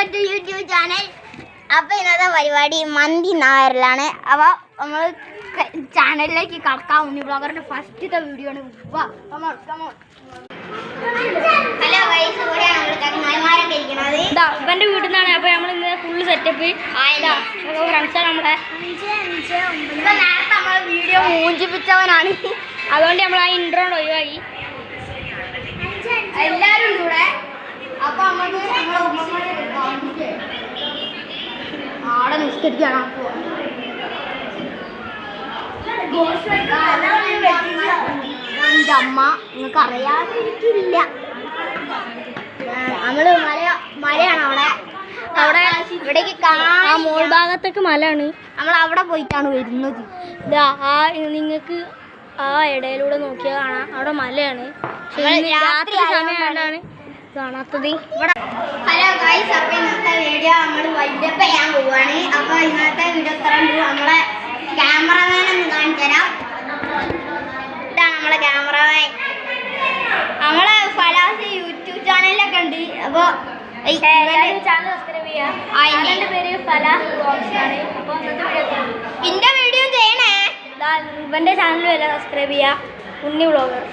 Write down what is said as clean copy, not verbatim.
Welcome to YouTube channel. അപ്പോൾ ഇന്നത്തെ പരിപാടി മന്തി നായരിലാണ്. അപ്പോൾ നമ്മൾ ചാനലിലേക്ക് കടക്കാം. ഉണ്ണി ബ്ലോഗറിന്റെ ഫസ്റ്റത്തെ വീഡിയോ ആണ്. ഹലോ ഗൈസ്, ഇവിടെയാണ് നമ്മൾ ചങ്ങായിമാരൊക്കെ ഇരിക്കുന്നത്. ഇവന്റെ വീട്ടിൽ നിന്നാണ്. അപ്പോൾ നമ്മൾ ഇന്ന് ഫുള്ള് സെറ്റപ്പ് ഫ്രണ്ട്സാണ് നമ്മുടെ. നേരത്തെ നമ്മൾ വീഡിയോ മൂഞ്ചിപ്പിച്ചവനാണ്, അതുകൊണ്ട് നമ്മൾ ആ ഇൻട്രോ ഒഴിവാക്കി. എല്ലാവരും കൂടെ. അപ്പൊ ആടെ നിസ്കരിക്കണം. എൻ്റെ അമ്മ നിങ്ങൾക്ക് അറിയാതിരിക്കില്ല. നമ്മള് മലയാണ് അവിടെ. ഇവിടേക്ക് ആ മോൾ ഭാഗത്തൊക്കെ മലയാണ്. നമ്മൾ അവിടെ പോയിട്ടാണ് വരുന്നത്. ഇതാ നിങ്ങൾക്ക് ആ ഇടയിലൂടെ നോക്കിയാൽ കാണാം, അവിടെ മലയാണ്. രാത്രി സമയമാണ് കാണാത്തത്. ഹലോ ഗൈസ്, അപ്പോൾ ഇന്നത്തെ വീഡിയോ നമ്മൾ വൈൻഡപ്പ് ചെയ്യാൻ പോവുകയാണ്. അപ്പോൾ ഇന്നത്തെ വീഡിയോ ഇത്ര ഉള്ളൂ. നമ്മളെ ക്യാമറമാൻ ഒന്ന് കാണിച്ചു തരാം. ഇതാണ് നമ്മളെ ക്യാമറമാൻ. നമ്മളെ ഫലാസ് യൂട്യൂബ് ചാനലിലൊക്കെ ഉണ്ട്. അപ്പോൾ ചാനൽ സബ്സ്ക്രൈബ് ചെയ്യാം. അതിൻ്റെ പേര് ഫലാസ് വ്ളോഗ്സ് ആണ്. അപ്പോൾ എൻ്റെ വീഡിയോ ചെയ്യണേ. ഇവൻ്റെ ചാനൽ വരെ സബ്സ്ക്രൈബ് ചെയ്യുക. ഉണ്ണി വ്ളോഗർ.